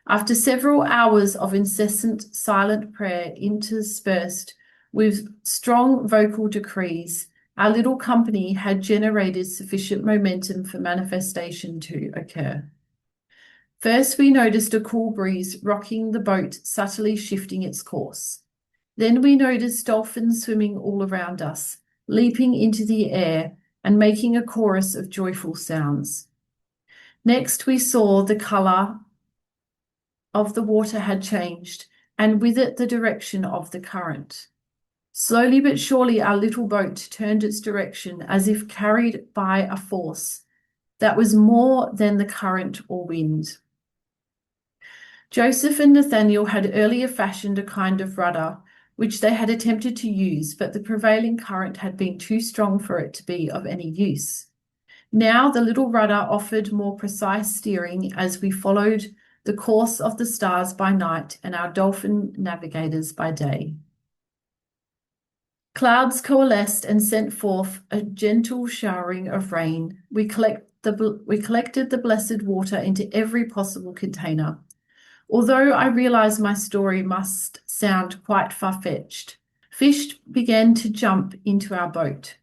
After several hours of incessant silent prayer interspersed with strong vocal decrees, our little company had generated sufficient momentum for manifestation to occur. First, we noticed a cool breeze rocking the boat, subtly shifting its course. Then we noticed dolphins swimming all around us, leaping into the air and making a chorus of joyful sounds. Next, we saw the color of the water had changed, and with it the direction of the current. Slowly but surely our little boat turned its direction as if carried by a force that was more than the current or wind. Joseph and Nathaniel had earlier fashioned a kind of rudder, which they had attempted to use, but the prevailing current had been too strong for it to be of any use. Now the little rudder offered more precise steering as we followed the course of the stars by night and our dolphin navigators by day. Clouds coalesced and sent forth a gentle showering of rain. We collected the blessed water into every possible container. Although I realized my story must sound quite far-fetched, fish began to jump into our boat,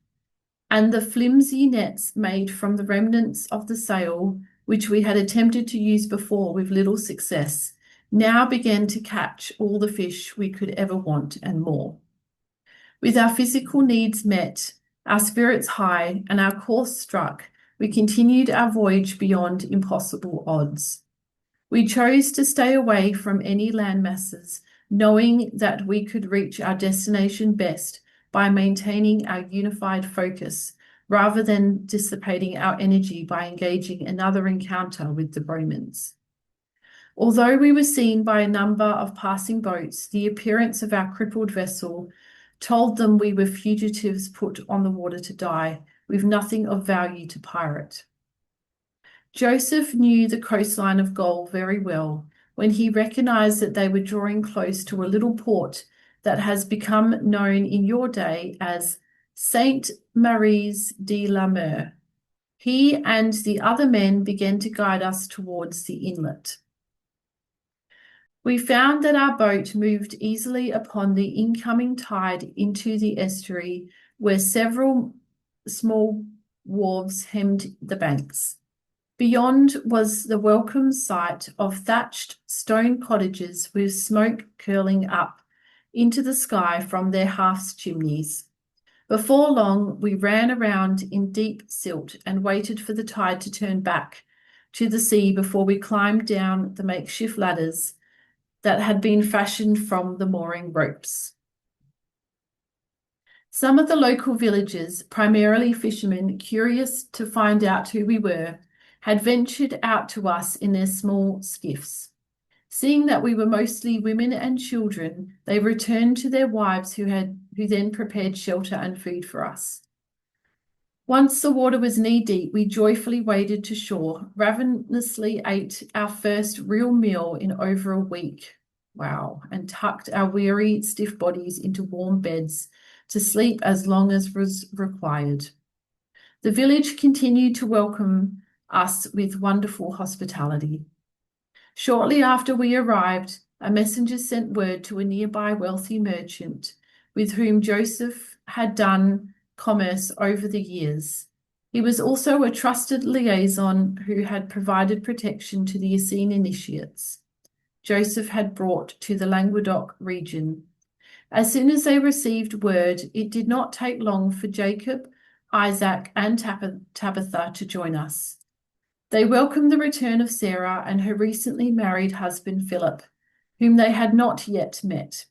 and the flimsy nets made from the remnants of the sail, which we had attempted to use before with little success, now began to catch all the fish we could ever want and more. With our physical needs met, our spirits high, and our course struck, we continued our voyage beyond impossible odds. We chose to stay away from any land masses, knowing that we could reach our destination best by maintaining our unified focus, rather than dissipating our energy by engaging another encounter with the Bromans. Although we were seen by a number of passing boats, the appearance of our crippled vessel told them we were fugitives put on the water to die, with nothing of value to pirate. Joseph knew the coastline of Gaul very well when he recognized that they were drawing close to a little port that has become known in your day as Saint Maries de la Mer. He and the other men began to guide us towards the inlet. We found that our boat moved easily upon the incoming tide into the estuary, where several small wharves hemmed the banks. Beyond was the welcome sight of thatched stone cottages with smoke curling up into the sky from their half chimneys. Before long, we ran around in deep silt and waited for the tide to turn back to the sea before we climbed down the makeshift ladders that had been fashioned from the mooring ropes. Some of the local villagers, primarily fishermen, curious to find out who we were, had ventured out to us in their small skiffs. Seeing that we were mostly women and children, they returned to their wives who then prepared shelter and food for us. Once the water was knee-deep, we joyfully waded to shore, ravenously ate our first real meal in over a week. Wow, and tucked our weary, stiff bodies into warm beds to sleep as long as was required. The village continued to welcome us with wonderful hospitality. Shortly after we arrived, a messenger sent word to a nearby wealthy merchant with whom Joseph had done commerce over the years. He was also a trusted liaison who had provided protection to the Essene initiates Joseph had brought to the Languedoc region. As soon as they received word, it did not take long for Jacob, Isaac, and Tabitha to join us. They welcomed the return of Sarah and her recently married husband Philip, whom they had not yet met.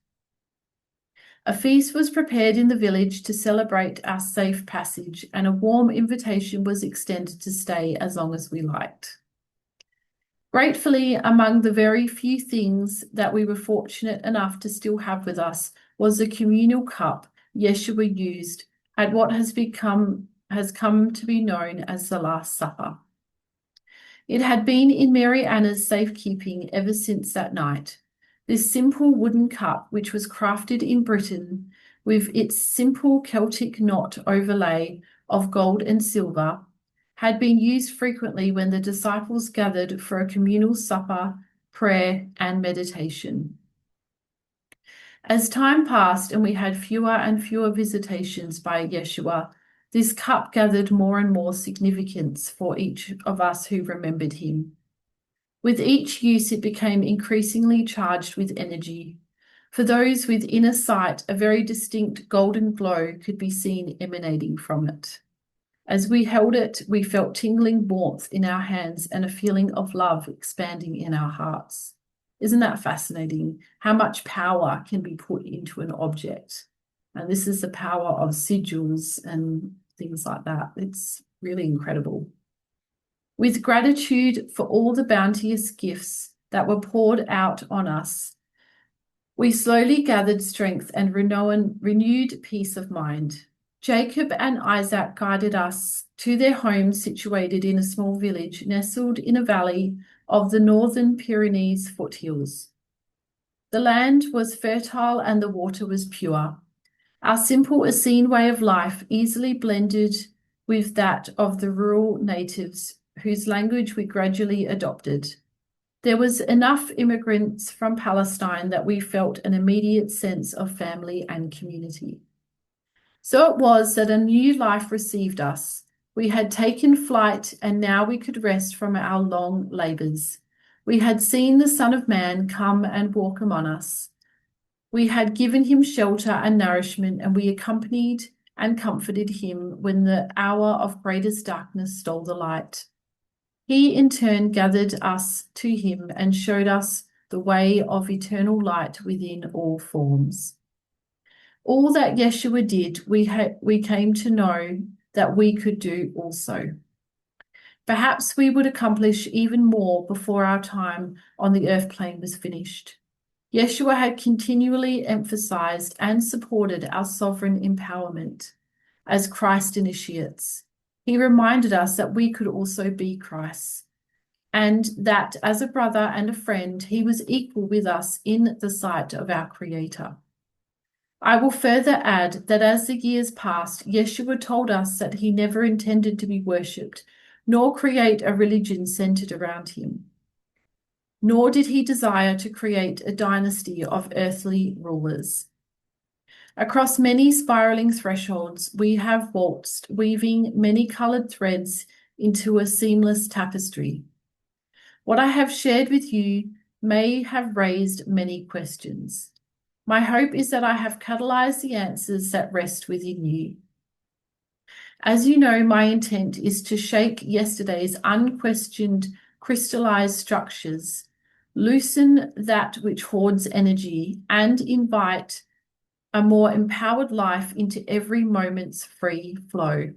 A feast was prepared in the village to celebrate our safe passage, and a warm invitation was extended to stay as long as we liked. Gratefully, among the very few things that we were fortunate enough to still have with us was the communal cup Yeshua used at what has come to be known as the Last Supper. It had been in Mary Anna's safekeeping ever since that night. This simple wooden cup, which was crafted in Britain with its simple Celtic knot overlay of gold and silver, had been used frequently when the disciples gathered for a communal supper, prayer, and meditation. As time passed and we had fewer and fewer visitations by Yeshua, this cup gathered more and more significance for each of us who remembered him. With each use, it became increasingly charged with energy. For those with inner sight, a very distinct golden glow could be seen emanating from it. As we held it, we felt tingling warmth in our hands and a feeling of love expanding in our hearts. Isn't that fascinating? How much power can be put into an object? And this is the power of sigils and things like that. It's really incredible. With gratitude for all the bounteous gifts that were poured out on us, we slowly gathered strength and renewed peace of mind. Jacob and Isaac guided us to their home situated in a small village nestled in a valley of the northern Pyrenees foothills. The land was fertile and the water was pure. Our simple Essene way of life easily blended with that of the rural natives whose language we gradually adopted. There was enough immigrants from Palestine that we felt an immediate sense of family and community. So it was that a new life received us. We had taken flight, and now we could rest from our long labors. We had seen the Son of Man come and walk among us. We had given him shelter and nourishment, and we accompanied and comforted him when the hour of greatest darkness stole the light. He in turn gathered us to him and showed us the way of eternal light within all forms. All that Yeshua did, we came to know that we could do also. Perhaps we would accomplish even more before our time on the earth plane was finished. Yeshua had continually emphasized and supported our sovereign empowerment as Christ initiates. He reminded us that we could also be Christ, and that as a brother and a friend, he was equal with us in the sight of our Creator. I will further add that as the years passed, Yeshua told us that he never intended to be worshipped, nor create a religion centered around him. Nor did he desire to create a dynasty of earthly rulers. Across many spiraling thresholds, we have waltzed, weaving many colored threads into a seamless tapestry. What I have shared with you may have raised many questions. My hope is that I have catalyzed the answers that rest within you. As you know, my intent is to shake yesterday's unquestioned crystallized structures, loosen that which hoards energy, and invite a more empowered life into every moment's free flow.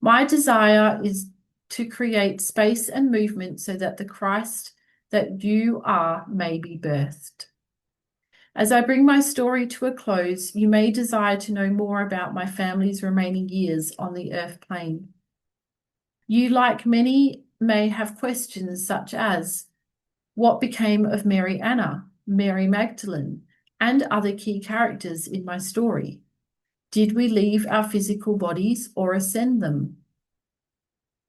My desire is to create space and movement so that the Christ that you are may be birthed. As I bring my story to a close, you may desire to know more about my family's remaining years on the earth plane. You, like many, may have questions such as, what became of Mary Anna, Mary Magdalene, and other key characters in my story? Did we leave our physical bodies or ascend them?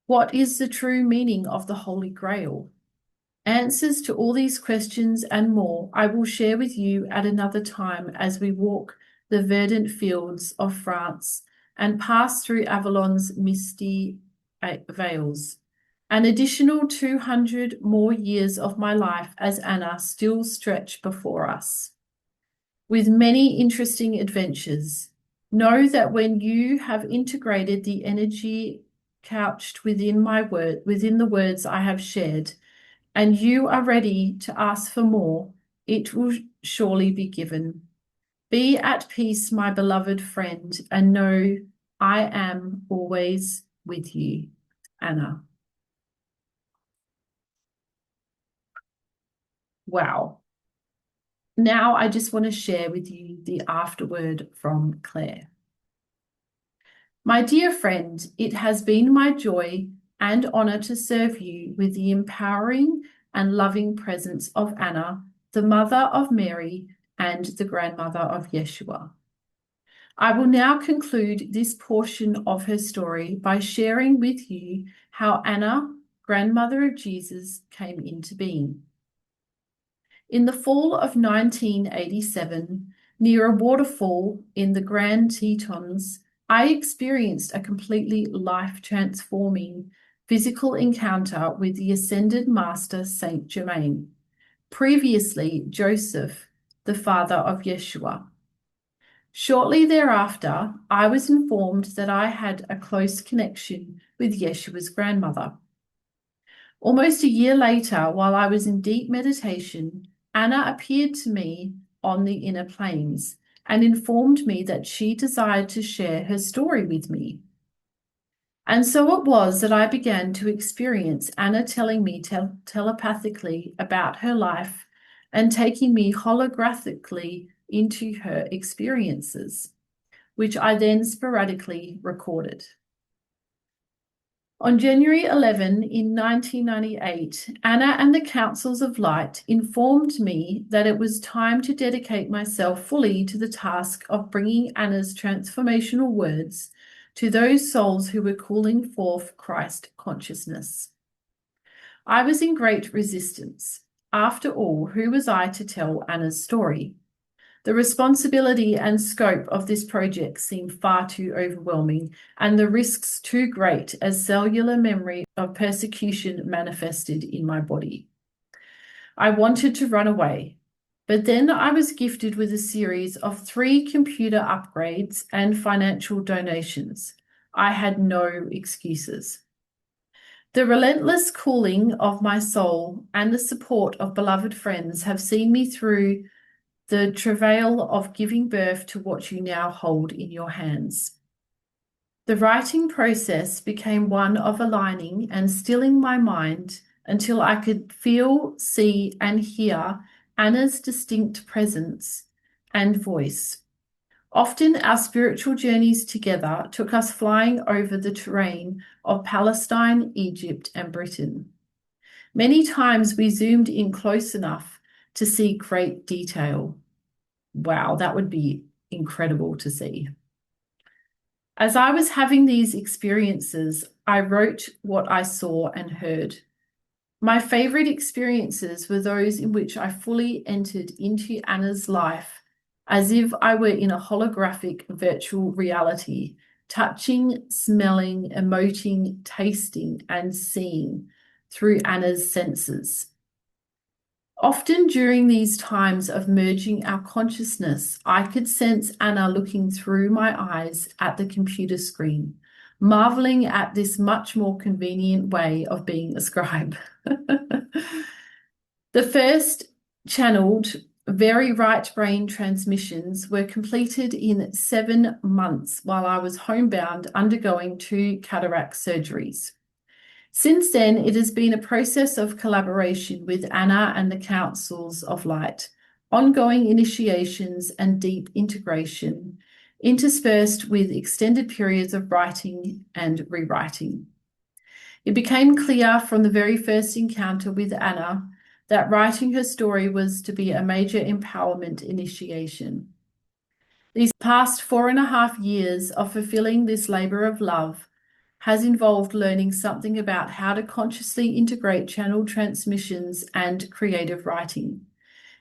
What is the true meaning of the Holy Grail? Answers to all these questions and more I will share with you at another time as we walk the verdant fields of France and pass through Avalon's misty vales. An additional 200 more years of my life as Anna still stretch before us. With many interesting adventures, know that when you have integrated the energy couched within the words I have shared, and you are ready to ask for more, it will surely be given. Be at peace, my beloved friend, and know I am always with you. Anna. Wow. Now I just want to share with you the afterword from Claire. My dear friend, it has been my joy and honor to serve you with the empowering and loving presence of Anna, the mother of Mary and the grandmother of Yeshua. I will now conclude this portion of her story by sharing with you how Anna, grandmother of Jesus, came into being. In the fall of 1987, near a waterfall in the Grand Tetons, I experienced a completely life-transforming physical encounter with the ascended Master Saint Germain, previously Joseph, the father of Yeshua. Shortly thereafter, I was informed that I had a close connection with Yeshua's grandmother. Almost a year later, while I was in deep meditation, Anna appeared to me on the inner planes and informed me that she desired to share her story with me. And so it was that I began to experience Anna telling me telepathically about her life and taking me holographically into her experiences, which I then sporadically recorded. On January 11 in 1998, Anna and the Councils of Light informed me that it was time to dedicate myself fully to the task of bringing Anna's transformational words to those souls who were calling forth Christ consciousness. I was in great resistance. After all, who was I to tell Anna's story? The responsibility and scope of this project seemed far too overwhelming, and the risks too great as cellular memory of persecution manifested in my body. I wanted to run away, but then I was gifted with a series of 3 computer upgrades and financial donations. I had no excuses. The relentless cooling of my soul and the support of beloved friends have seen me through the travail of giving birth to what you now hold in your hands. The writing process became one of aligning and stilling my mind until I could feel, see, and hear Anna's distinct presence and voice. Often our spiritual journeys together took us flying over the terrain of Palestine, Egypt, and Britain. Many times we zoomed in close enough to see great detail. Wow, that would be incredible to see. As I was having these experiences, I wrote what I saw and heard. My favorite experiences were those in which I fully entered into Anna's life as if I were in a holographic virtual reality, touching, smelling, emoting, tasting, and seeing through Anna's senses. Often during these times of merging our consciousness, I could sense Anna looking through my eyes at the computer screen, marveling at this much more convenient way of being a scribe. The first channeled very right brain transmissions were completed in 7 months while I was homebound undergoing 2 cataract surgeries. Since then, it has been a process of collaboration with Anna and the Councils of Light, ongoing initiations and deep integration, interspersed with extended periods of writing and rewriting. It became clear from the very first encounter with Anna that writing her story was to be a major empowerment initiation. These past 4.5 years of fulfilling this labor of love has involved learning something about how to consciously integrate channel transmissions and creative writing.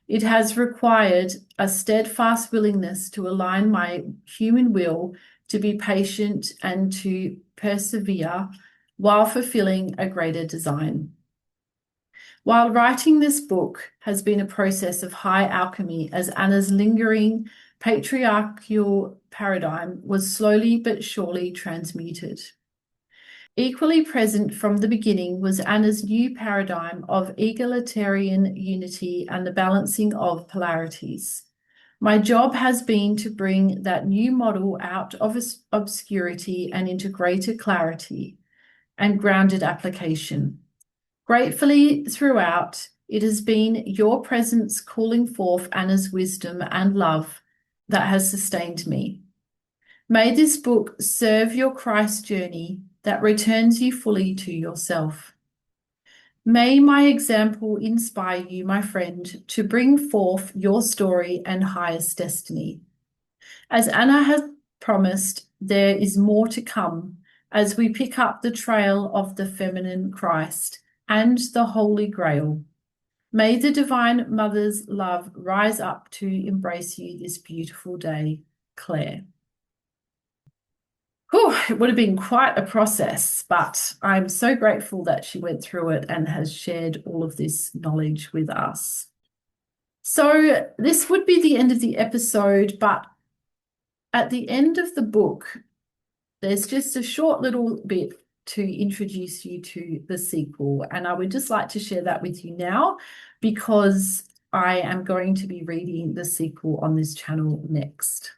It has required a steadfast willingness to align my human will to be patient and to persevere while fulfilling a greater design. While writing this book has been a process of high alchemy, as Anna's lingering patriarchal paradigm was slowly but surely transmuted. Equally present from the beginning was Anna's new paradigm of egalitarian unity and the balancing of polarities. My job has been to bring that new model out of obscurity and into greater clarity and grounded application. Gratefully, throughout, it has been your presence calling forth Anna's wisdom and love that has sustained me. May this book serve your Christ journey that returns you fully to yourself. May my example inspire you, my friend, to bring forth your story and highest destiny. As Anna has promised, there is more to come as we pick up the trail of the feminine Christ and the Holy Grail. May the Divine Mother's love rise up to embrace you this beautiful day, Claire. It would have been quite a process, but I'm so grateful that she went through it and has shared all of this knowledge with us. So this would be the end of the episode, but at the end of the book, there's just a short little bit to introduce you to the sequel. And I would just like to share that with you now because I am going to be reading the sequel on this channel next.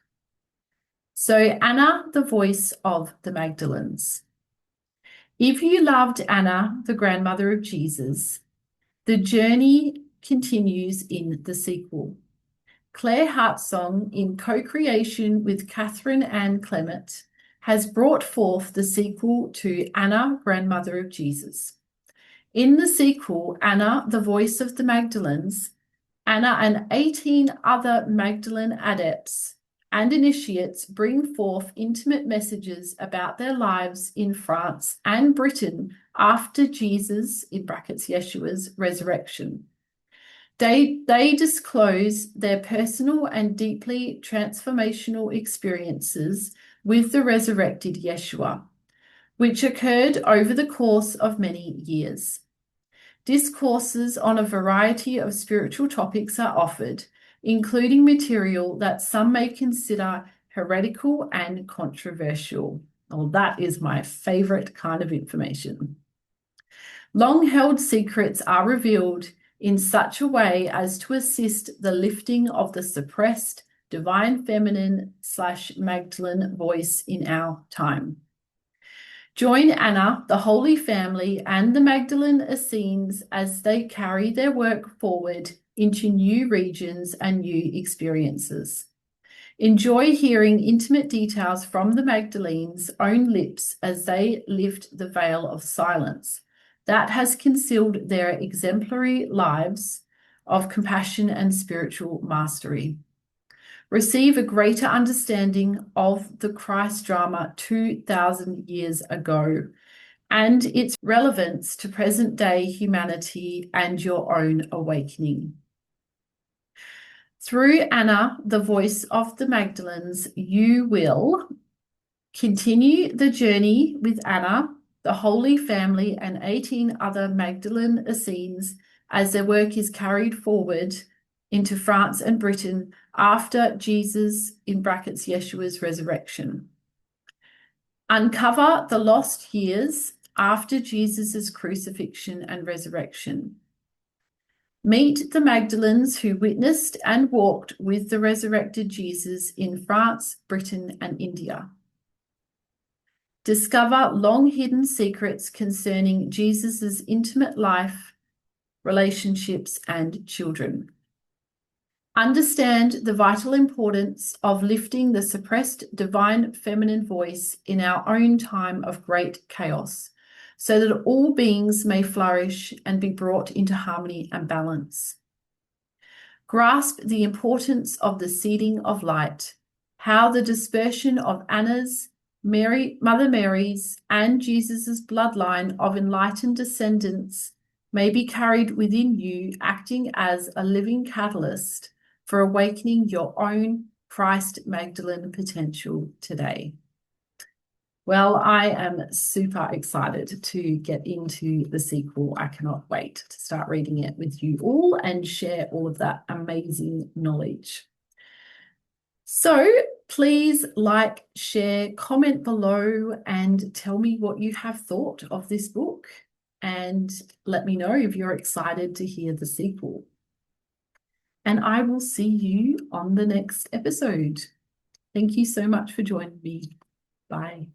So Anna, the voice of the Magdalens. If you loved Anna, the grandmother of Jesus, the journey continues in the sequel. Claire Heartsong, in co-creation with Catherine Ann Clement, has brought forth the sequel to Anna, grandmother of Jesus. In the sequel, Anna, the voice of the Magdalens, Anna and 18 other Magdalene adepts and initiates bring forth intimate messages about their lives in France and Britain after Jesus, in brackets Yeshua's, resurrection. They disclose their personal and deeply transformational experiences with the resurrected Yeshua, which occurred over the course of many years. Discourses on a variety of spiritual topics are offered, including material that some may consider heretical and controversial. Well, that is my favorite kind of information. Long-held secrets are revealed in such a way as to assist the lifting of the suppressed divine feminine / Magdalene voice in our time. Join Anna, the Holy Family, and the Magdalene Essenes as they carry their work forward into new regions and new experiences. Enjoy hearing intimate details from the Magdalenes' own lips as they lift the veil of silence that has concealed their exemplary lives of compassion and spiritual mastery. Receive a greater understanding of the Christ drama 2,000 years ago and its relevance to present-day humanity and your own awakening. Through Anna, the voice of the Magdalens, you will continue the journey with Anna, the Holy Family, and 18 other Magdalene Essenes as their work is carried forward into France and Britain after Jesus, in brackets, Yeshua's resurrection. Uncover the lost years after Jesus' crucifixion and resurrection. Meet the Magdalens who witnessed and walked with the resurrected Jesus in France, Britain, and India. Discover long-hidden secrets concerning Jesus' intimate life, relationships, and children. Understand the vital importance of lifting the suppressed divine feminine voice in our own time of great chaos, so that all beings may flourish and be brought into harmony and balance. Grasp the importance of the seeding of light, how the dispersion of Anna's, Mother Mary's, and Jesus' bloodline of enlightened descendants may be carried within you, acting as a living catalyst for awakening your own Christ Magdalene potential today. Well, I am super excited to get into the sequel. I cannot wait to start reading it with you all and share all of that amazing knowledge. So please like, share, comment below, and tell me what you have thought of this book. And let me know if you're excited to hear the sequel. And I will see you on the next episode. Thank you so much for joining me. Bye.